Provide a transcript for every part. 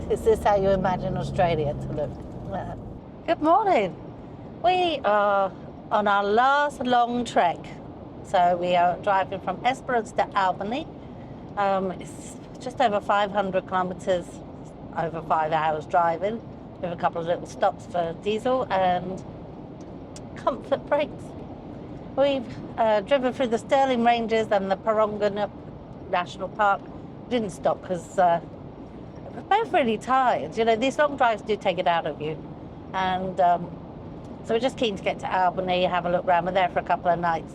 Is this how you imagine Australia to look? Good morning. We are on our last long trek. So we are driving from Esperance to Albany. It's just over 500 kilometres, over 5 hours driving, with a couple of little stops for diesel and comfort breaks. We've driven through the Stirling Ranges and the Paronga National Park. We didn't stop because we're both really tired. You know, these long drives do take it out of you. And so we're just keen to get to Albany, have a look around. We're there for a couple of nights.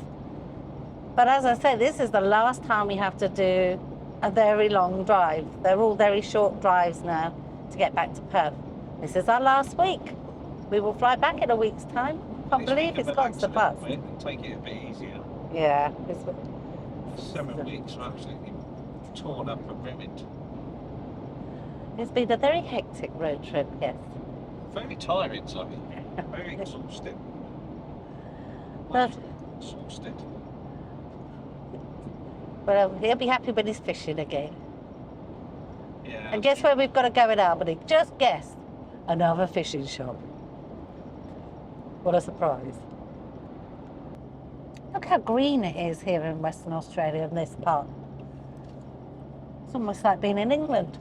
But as I say, this is the last time we have to do a very long drive. They're all very short drives now to get back to Perth. This is our last week. We will fly back in a week's time. Can't believe it's gone so fast. Take it a bit easier. Yeah. 7 weeks are absolutely torn up and ruined. It's been a very hectic road trip, yes. Very tiring, sorry. Very exhausted. But, Exhausted. well, he'll be happy when he's fishing again. Yeah. And guess where we've got to go in Albany? Just guess. Another fishing shop. What a surprise. Look how green it is here in Western Australia in this part. It's almost like being in England.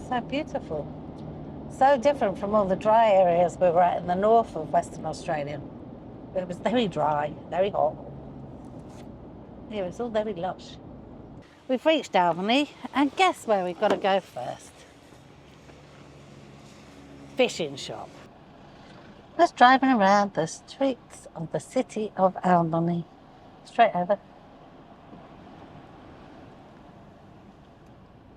So beautiful. So different from all the dry areas we were at in the north of Western Australia. It was very dry, very hot. Here it's all very lush. We've reached Albany, and guess where we've got to go first? Fishing shop. Just driving around the streets of the city of Albany. Straight over.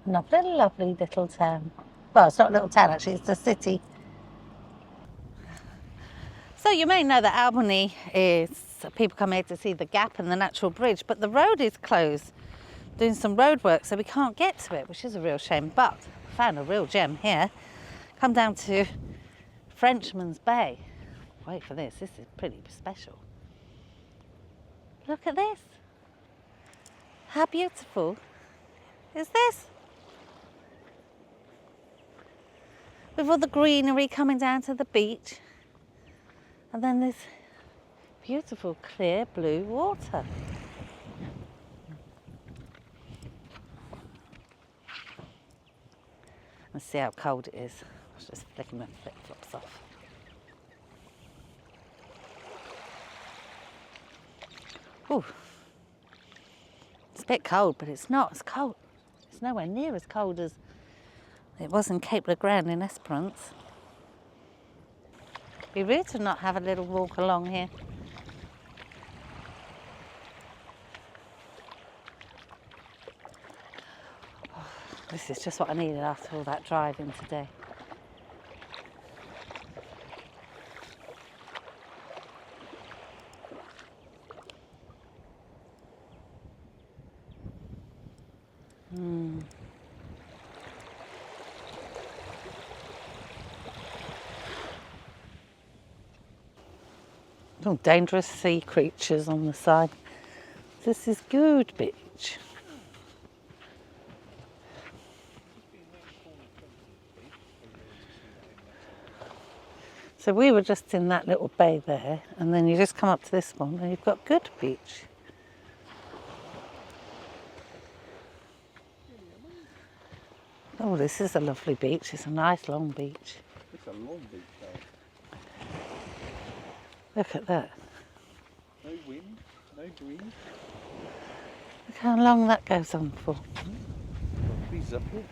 Lovely little town. Well, it's not a little town actually, it's a city. So you may know that Albany is, people come here to see the Gap and the Natural Bridge, but the road is closed, doing some road work, so we can't get to it, which is a real shame. But I found a real gem here. Come down to Frenchman's Bay. Wait for this, this is pretty special. Look at this. How beautiful is this? With all the greenery coming down to the beach. And then this beautiful clear blue water. Let's see how cold it is. I was just flicking my flip-flops off. Ooh. It's a bit cold, but it's not as cold. It's nowhere near as cold as it was in Cape Le Grand in Esperance. It'd be rude to not have a little walk along here. Oh, this is just what I needed after all that driving today. Oh, dangerous sea creatures on the side. This is Goode Beach. So we were just in that little bay there, and then you just come up to this one and you've got Goode Beach. Oh, this is a lovely beach. It's a nice long beach. It's a long beach, though. Look at that. No wind, no breeze. Look how long that goes on for. Breeze up here.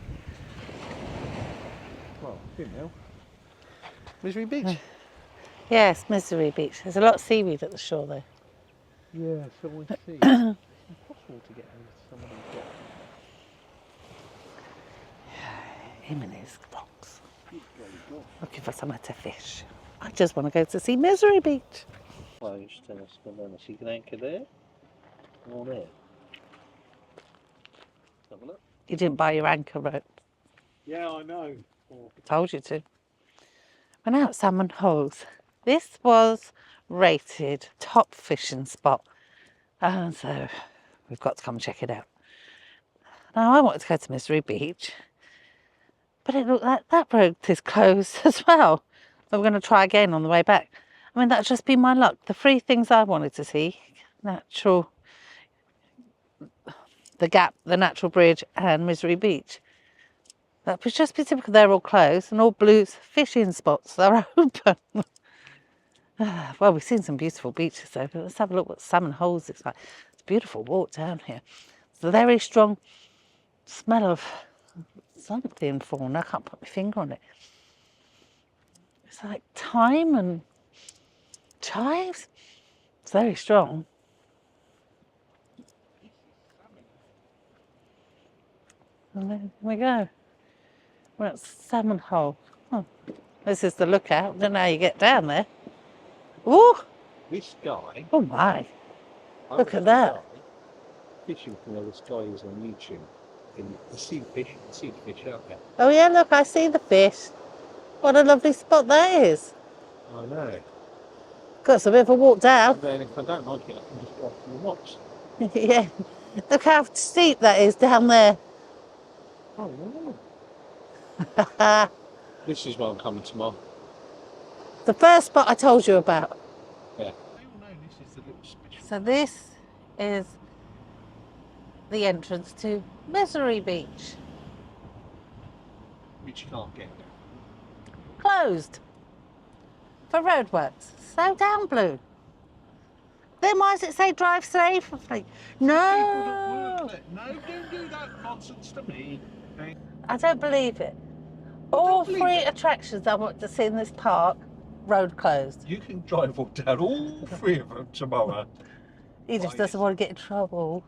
Well, here now. Misery Beach? Yes, Misery Beach. There's a lot of seaweed at the shore though. Yeah, so we see. It's impossible to get over to some of these rocks. Him and his rocks. Looking for somewhere to fish. I just want to go to see Misery Beach. Well, you just tell us so you can anchor there or there. Have a look. You didn't buy your anchor rope. Yeah, I know. Oh. Told you to. We're now at Salmon Holes. This was rated top fishing spot. And so we've got to come and check it out. Now, I wanted to go to Misery Beach, but it looked like that road is closed as well. So we're going to try again on the way back. I mean, that'd just be my luck. The three things I wanted to see, natural, the Gap, the Natural Bridge and Misery Beach. That would just be typical. They're all closed and all blue fishing spots are open. Well, we've seen some beautiful beaches though, but let's have a look what Salmon Holes looks like. It's a beautiful walk down here. It's a very strong smell of something falling. I can't put my finger on it. It's like thyme and chives. It's very strong. And there we go. We're at Salmon Hole. Oh, this is the lookout. I don't know how you get down there. Ooh! This guy. Oh my! Look at that. Fishing from where this guy is on YouTube. You see the fish out there. Oh yeah, look, I see the fish. What a lovely spot that is. I know. Got a bit of a walk down. And then if I don't like it, I can just go off to the rocks. Yeah. Look how steep that is down there. Oh no. This is where I'm coming tomorrow. The first spot I told you about. Yeah. This is the little special. So this is the entrance to Misery Beach. Which you can't get there. Closed for roadworks. So down blue. Then why does it say drive safely? No! No, don't do that nonsense to me. I don't believe it. All three attractions I want to see in this park, road closed. You can drive all down all three of them tomorrow. He just doesn't want to get in trouble.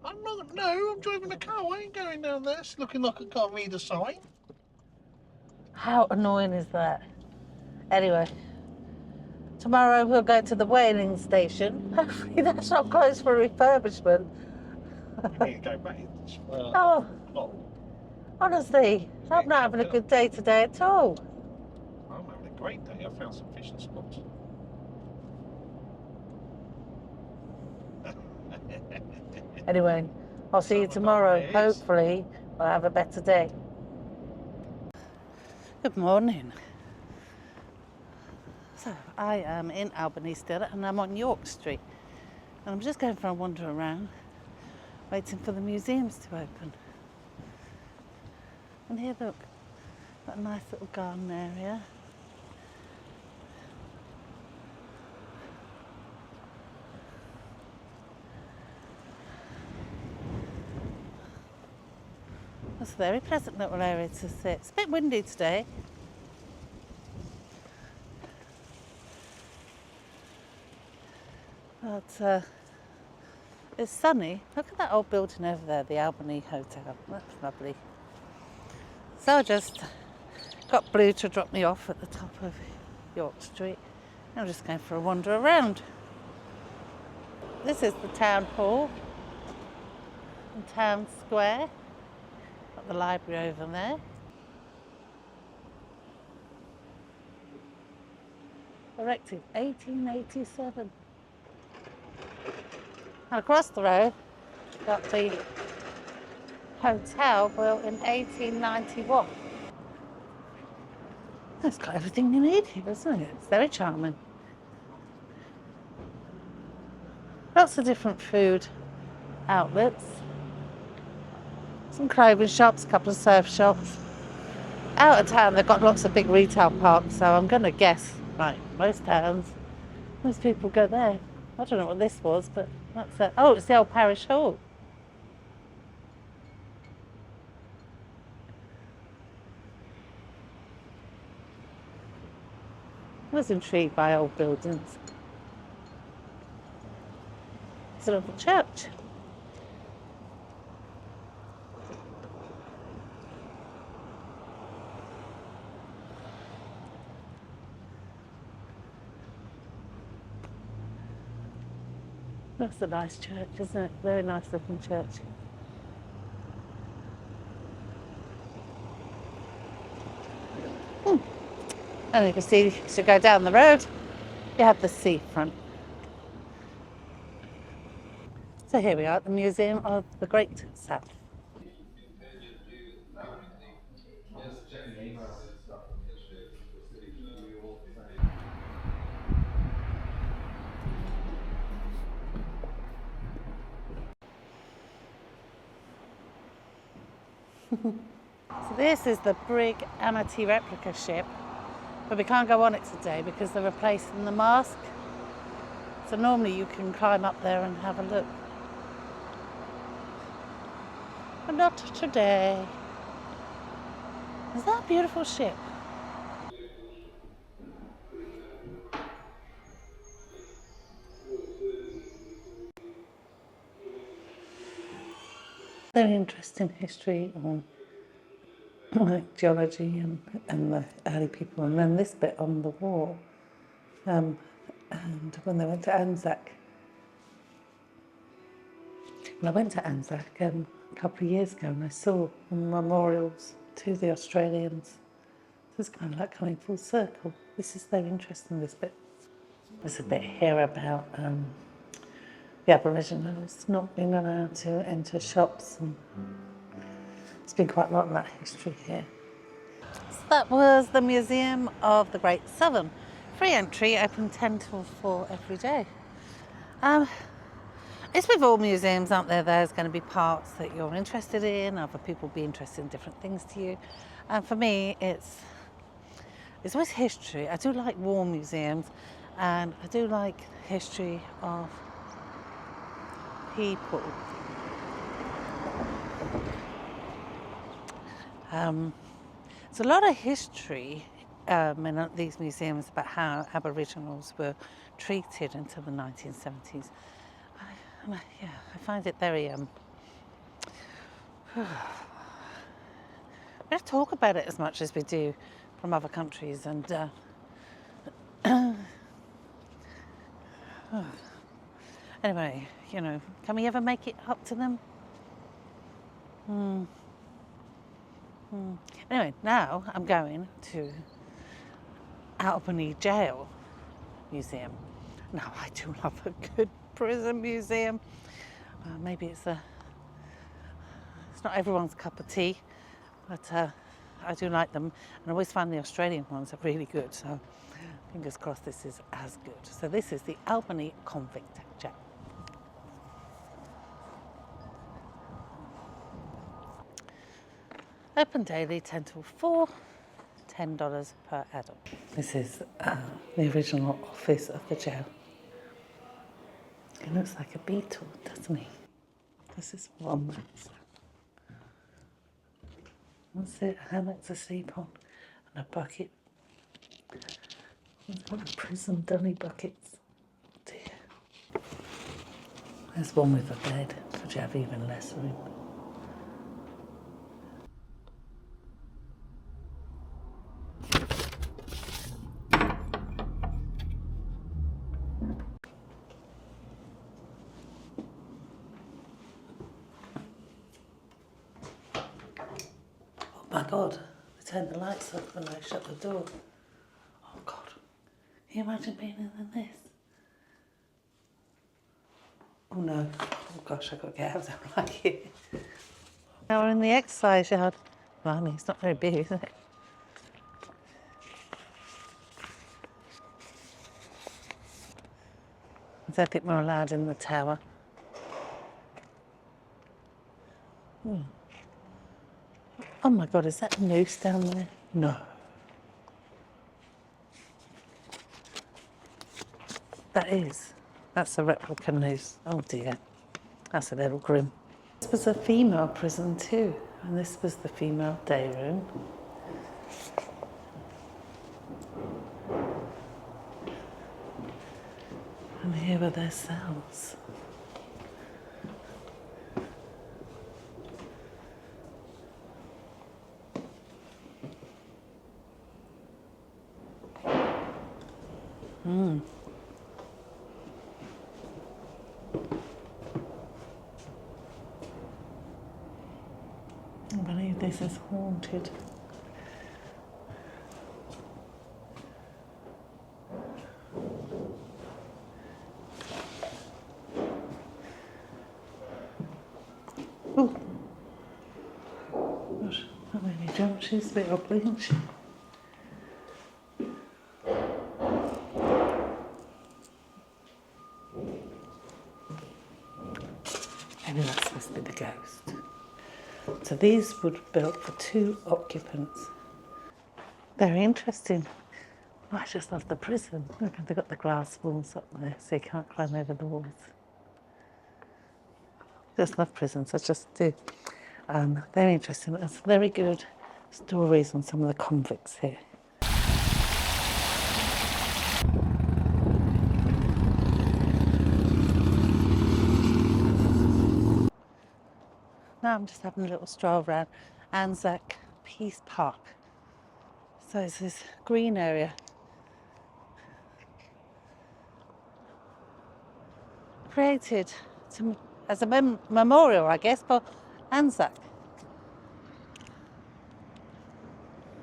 I'm not. No, I'm driving a car. I ain't going down there. It's looking like I can't read a sign. How annoying is that? Anyway, tomorrow we'll go to the whaling station. Hopefully that's not closed for refurbishment. You need to go back. Oh, honestly, I'm not having a good day today at all. I'm having a great day. I found some fishing spots. Anyway, I'll see you tomorrow. Hopefully, I'll have a better day. Good morning. So, I am in Albany still, and I'm on York Street. And I'm just going for a wander around, waiting for the museums to open. And here, look, got a nice little garden area. It's a very pleasant little area to sit. It's a bit windy today. But it's sunny. Look at that old building over there, the Albany Hotel. That's lovely. So I just got Blue to drop me off at the top of York Street. I'm just going for a wander around. This is the town hall and town square. Got the library over there. Erected 1887. And across the road, got the hotel built in 1891. It's got everything you need here, isn't it? It's very charming. Lots of different food outlets. Some clothing shops, a couple of surf shops. Out of town, they've got lots of big retail parks, so I'm going to guess, like most towns, most people go there. I don't know what this was, but that's it. Oh, it's the old parish hall. I was intrigued by old buildings. It's a little church. That's a nice church, isn't it? Very nice looking church. And you can see, as you go down the road, you have the seafront. It's So here we are at the Museum of the Great South. So this is the Brig Amity replica ship, but we can't go on it today because they're replacing the mast. So normally you can climb up there and have a look. But not today. Is that a beautiful ship? Very interesting history on geology and the early people, and then this bit on the war, and when they went to Anzac. Well, I went to Anzac a couple of years ago and I saw memorials to the Australians. So it's kind of like coming full circle. This is very interesting, this bit. There's a bit here about the Aboriginals not being allowed to enter shops, and there's been quite a lot of that history here. So that was the Museum of the Great Southern. Free entry, open 10 till 4 every day. It's with all museums, aren't there? There's going to be parts that you're interested in, other people be interested in different things to you. And for me, it's always history. I do like war museums, and I do like history of people. There's a lot of history in these museums about how Aboriginals were treated until the 1970s. I find it very... we don't talk about it as much as we do from other countries, and anyway, you know, can we ever make it up to them? Anyway, now I'm going to Albany Jail Museum. Now, I do love a good prison museum. Maybe it's not everyone's cup of tea, but I do like them, and I always find the Australian ones are really good, so fingers crossed this is as good. So this is the Albany Convict Jail. Open daily 10 till 4, $10 per adult. This is the original office of the jail. He looks like a beetle, doesn't he? This is wombats. What's it? A hammock to sleep on, and a bucket. He's got a prison dummy buckets. Oh dear. There's one with a bed, could you have even less room? Oh my God, they turned the lights off when I shut the door. Oh God, can you imagine being in this? Oh no, oh gosh, I've got to get out of there right here. Now we're in the exercise yard. Blimey, it's not very big, is it? I don't think we're allowed in the tower. Oh my God, is that a noose down there? No. That is. That's a replica noose. Oh dear. That's a little grim. This was a female prison too, and this was the female day room. And here were their cells. I believe this is haunted. Oh, gosh, that made me jump. She's a bit ugly, isn't she? Maybe that's supposed to be the ghost. So these were built for 2 occupants. Very interesting. Oh, I just love the prison. Look, they've got the glass walls up there so you can't climb over the walls. Just love prisons, I just do. Very interesting. There's very good stories on some of the convicts here. Now I'm just having a little stroll around Anzac Peace Park. So it's this green area. Created as a memorial, I guess, for Anzac.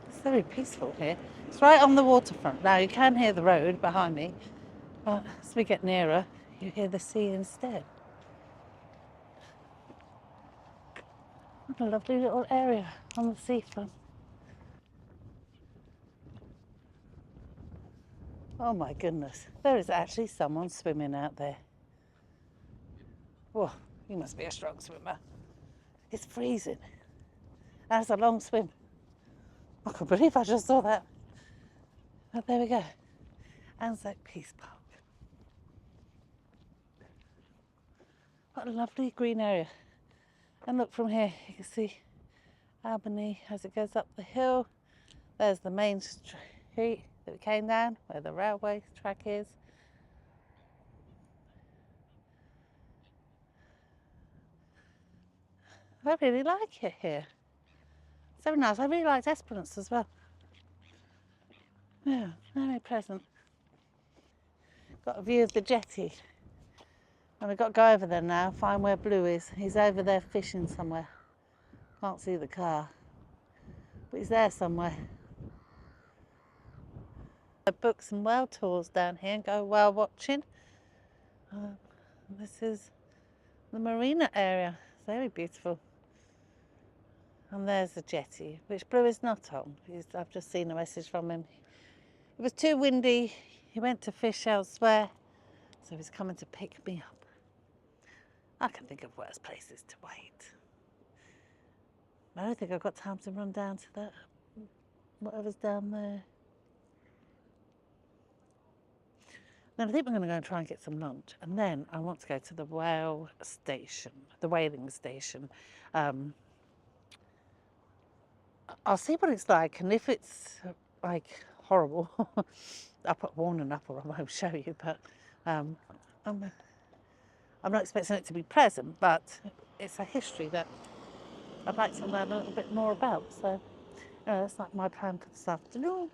It's very peaceful here. It's right on the waterfront. Now you can hear the road behind me, but as we get nearer, you hear the sea instead. What a lovely little area on the seafront. Oh my goodness, there is actually someone swimming out there. Whoa, you must be a strong swimmer. It's freezing. That's a long swim. I can't believe I just saw that. But there we go. Anzac Peace Park. What a lovely green area. And look from here, you can see Albany as it goes up the hill. There's the main street that we came down, where the railway track is. I really like it here. It's so nice. I really liked Esperance as well. Yeah, very pleasant. Got a view of the jetty. And we've got to go over there now, find where Blue is. He's over there fishing somewhere. Can't see the car. But he's there somewhere. I book some whale tours down here and go whale watching. This is the marina area. It's very beautiful. And there's the jetty, which Blue is not on. I've just seen a message from him. It was too windy. He went to fish elsewhere, so he's coming to pick me up. I can think of worse places to wait. I don't think I've got time to run down to that, whatever's down there. Then I think we're going to go and try and get some lunch, and then I want to go to the whale station, the whaling station. I'll see what it's like, and if it's like horrible, I'll put warning up or I won't show you. But I'm not expecting it to be pleasant, but it's a history that I'd like to learn a little bit more about. So that's like my plan for this afternoon.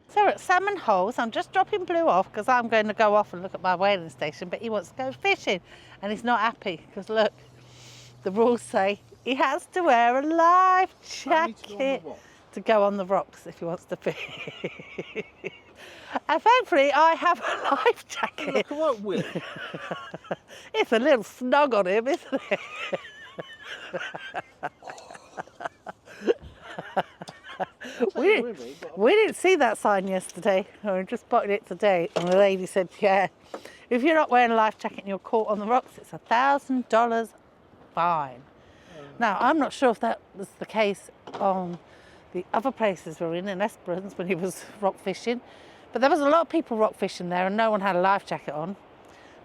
So we're at Salmon Holes. I'm just dropping Blue off because I'm going to go off and look at my whaling station, but he wants to go fishing and he's not happy because look, the rules say he has to wear a life jacket to go on the rocks if he wants to fish. And thankfully I have a life jacket. Look at what will. It's a little snug on him, isn't it? We didn't see that sign yesterday. We just spotted it today. And the lady said, yeah, if you're not wearing a life jacket and you're caught on the rocks, it's $1,000 fine. Now, I'm not sure if that was the case on the other places we're in Esperance when he was rock fishing. But there was a lot of people rock fishing there and no one had a life jacket on.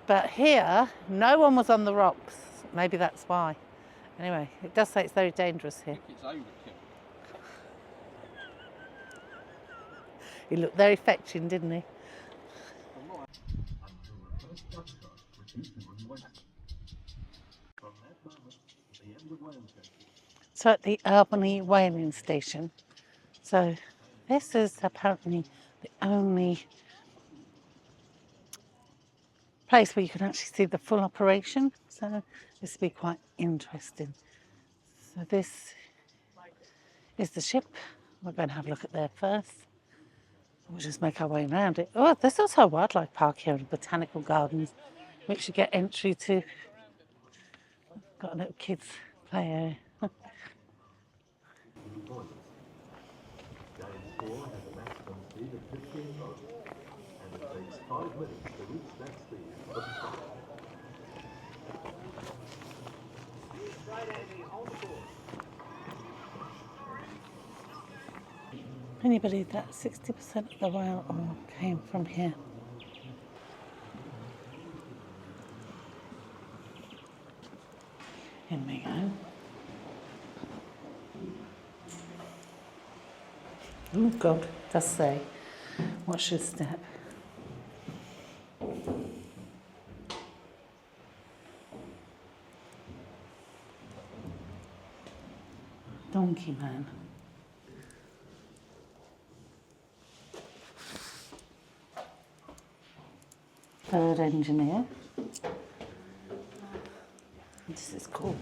But here, no one was on the rocks. Maybe that's why. Anyway, it does say it's very dangerous here. It's overkill. He looked very fetching, didn't he? So at the Albany Whaling Station. So this is apparently the only place where you can actually see the full operation. So this will be quite interesting. So this is the ship. We're going to have a look at there first. We'll just make our way around it. Oh, there's also a wildlife park here and botanical gardens, which you get entry to. Got a little kids play area. Games 4 has a maximum speed of 15 knots, and it takes 5 minutes to reach that speed for the start. Can you believe that 60% of the whale oil came from here? In we go. Oh God, does say, watch your step. Donkey man. Third engineer. This is cool.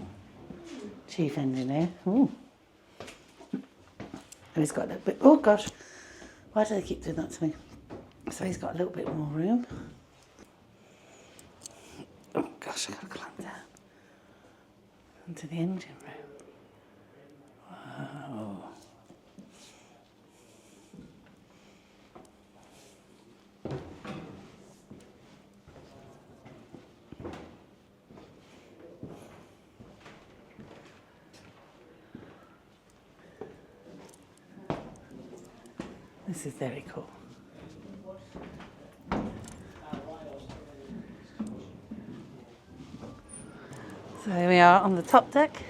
Chief engineer. Ooh. Oh, he's got a little bit. Oh gosh, why do they keep doing that to me? So he's got a little bit more room. Oh gosh, I gotta climb down into the engine room. Wow. This is very cool. So here we are on the top deck.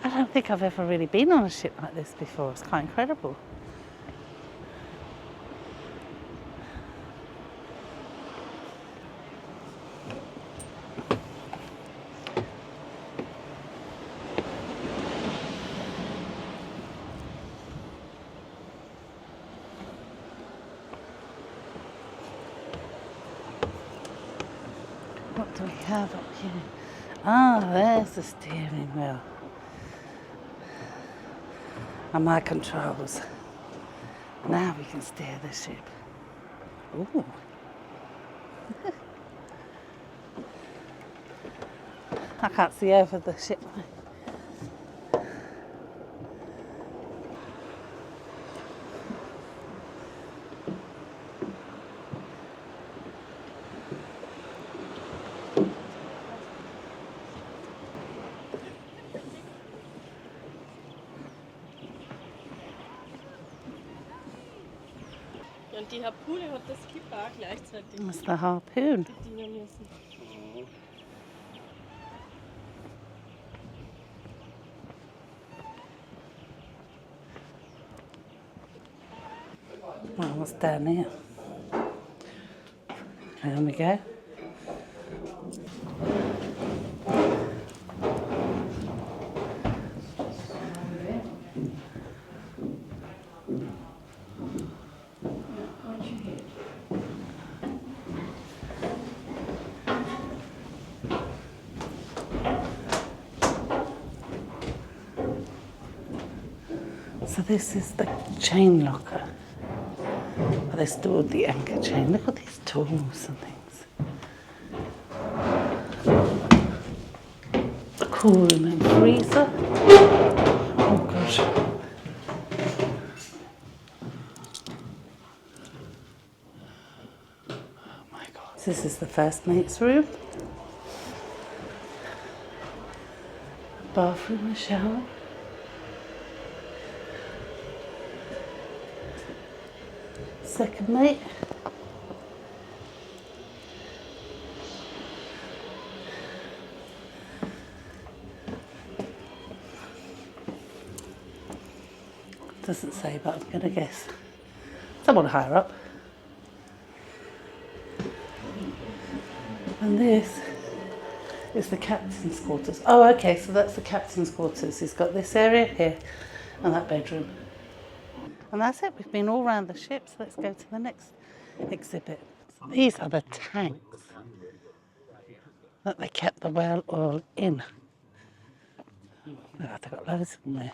I don't think I've ever really been on a ship like this before. It's quite incredible. What do we have up here? Ah, there's the steering wheel. And my controls. Now we can steer the ship. Ooh. I can't see over the ship. Und die Harpune hat das Skipper auch gleichzeitig That's the harpoon. bedienen müssen. Well, what's down here? There we go. So this is the chain locker. Where they stored the anchor chain. Look at these tools and things. A cool room and freezer. Oh gosh. Oh my god. This is the first mate's room. Bathroom and shower. Second mate. Doesn't say, but I'm gonna guess someone higher up. And this is the captain's quarters. Oh, okay, so that's the captain's quarters. He's got this area here and that bedroom. And that's it, we've been all around the ship, so let's go to the next exhibit. So these are the tanks that they kept the whale oil in. Oh, they've got loads of them there.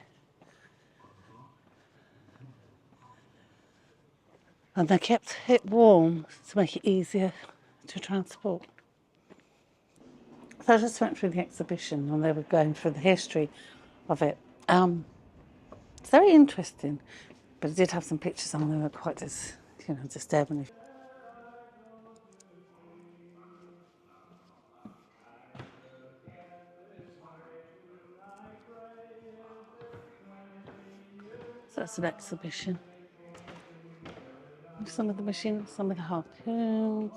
And they kept it warm to make it easier to transport. So I just went through the exhibition and they were going through the history of it. It's very interesting, but it did have some pictures on there that were quite disturbing. So that's an exhibition. Some of the machines, some of the harpoons,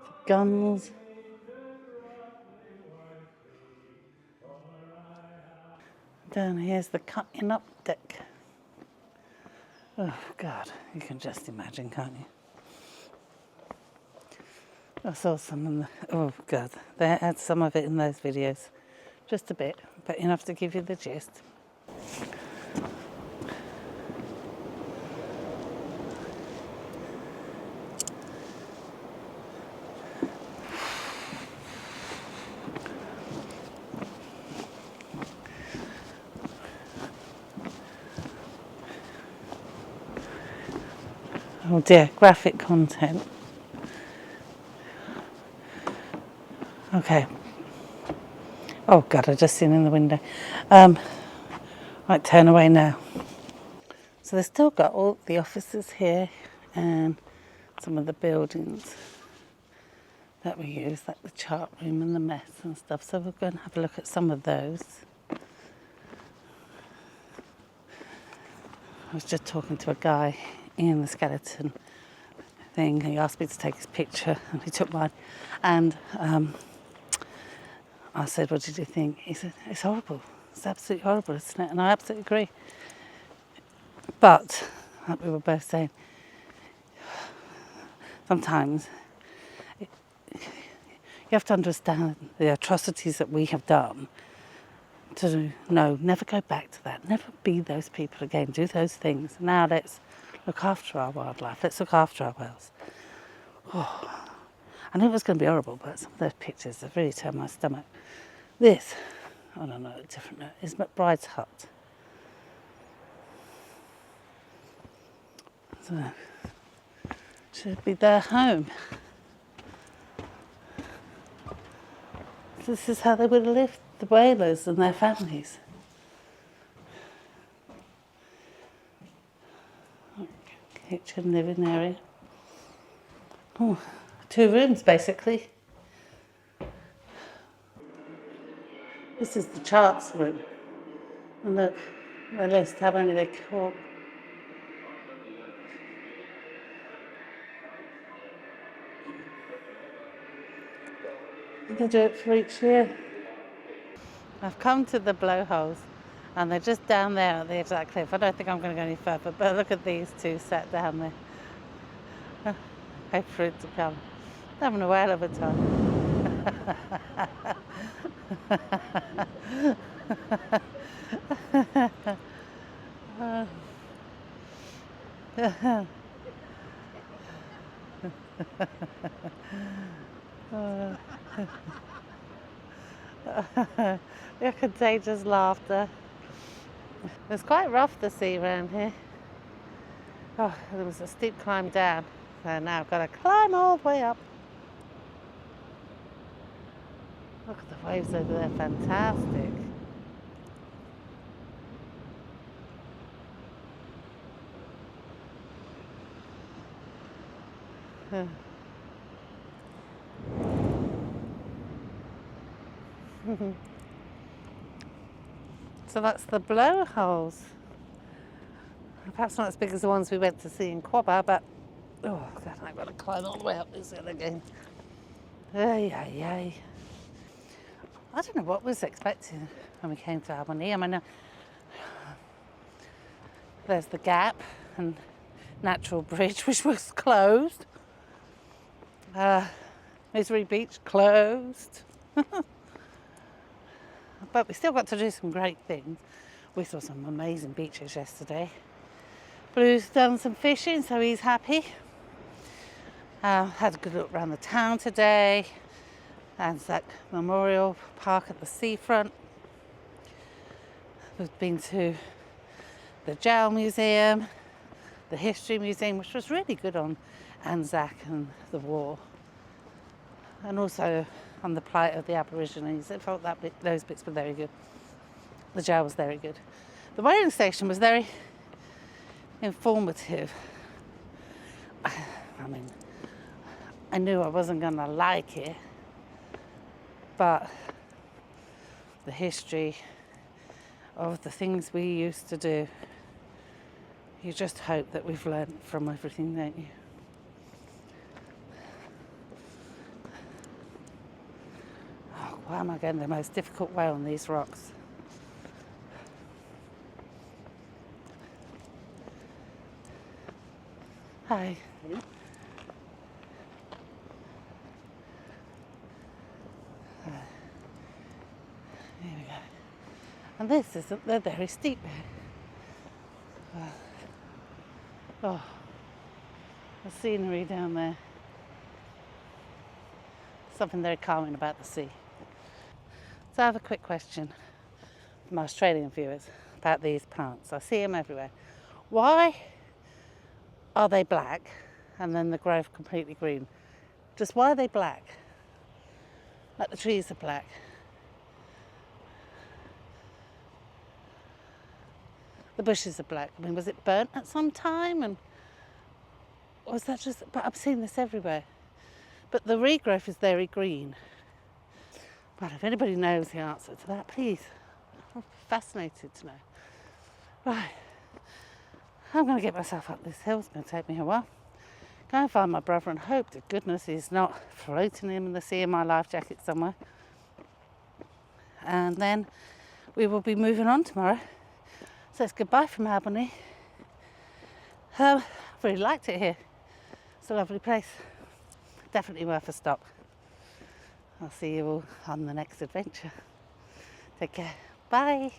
the guns. Down here's the cutting up deck. Oh God, you can just imagine, can't you? I saw some in the, oh God, they had some of it in those videos. Just a bit, but enough to give you the gist. Oh dear, graphic content. Okay. Oh God, I just seen in the window. Right, turn away now. So they've still got all the offices here and some of the buildings that we use, like the chart room and the mess and stuff. So we'll go and have a look at some of those. I was just talking to a guy in the skeleton thing. He asked me to take his picture and he took mine. And I said, what did you think? He said, it's horrible. It's absolutely horrible, isn't it? And I absolutely agree. But, like we were both saying, sometimes you have to understand the atrocities that we have done to know, never go back to that. Never be those people again. Do those things. Now let's look after our wildlife. Let's look after our whales. Oh, I knew it was going to be horrible, but some of those pictures have really turned my stomach. This, I don't know, a different note, is McBride's hut. So, should be their home. This is how they would have lived, the whalers and their families. Kitchen, living area. Oh, 2 rooms basically. This is the charts room. And look, they list how many they caught. They do it for each year. I've come to the Blowholes and they're just down there at the edge of that cliff. I don't think I'm going to go any further, but look at these two sat down there. Wait for it to come. They're having a whale of a time. Look at Dage's laughter. It's quite rough, the sea around here. Oh, there was a steep climb down, so now I've got to climb all the way up. Look at the waves over there, fantastic. So that's the Blowholes. Perhaps not as big as the ones we went to see in Quabba, but oh God, I've got to climb all the way up this hill again. Ay, ay, ay. I don't know what was expecting when we came to Albany. I mean, there's the Gap and Natural Bridge, which was closed. Misery Beach closed. But we still got to do some great things. We saw some amazing beaches yesterday. Blue's done some fishing, so he's happy. Had a good look around the town today. Anzac Memorial Park at the seafront. We've been to the Gaol Museum, the History Museum, which was really good on Anzac and the war, and also on the plight of the Aborigines. I felt those bits were very good. The Gaol was very good. The whaling station was very informative. I mean, I knew I wasn't going to like it, but the history of the things we used to do, you just hope that we've learned from everything, don't you? Oh, why am I getting the most difficult way on these rocks? Hi. Here we go. And this is they're very steep. Oh, the scenery down there. Something very calming about the sea. So I have a quick question for my Australian viewers about these plants. I see them everywhere. Why are they black and then the growth completely green? Just why are they black? Like the trees are black. The bushes are black. I mean, was it burnt at some time? And was that just... But I've seen this everywhere. But the regrowth is very green. But if anybody knows the answer to that, please. I'm fascinated to know. Right. I'm going to get myself up this hill. It's going to take me a while. Go and find my brother and hope to goodness he's not floating in the sea in my life jacket somewhere. And then we will be moving on tomorrow. So it's goodbye from Albany. I've really liked it here. It's a lovely place. Definitely worth a stop. I'll see you all on the next adventure. Take care. Bye.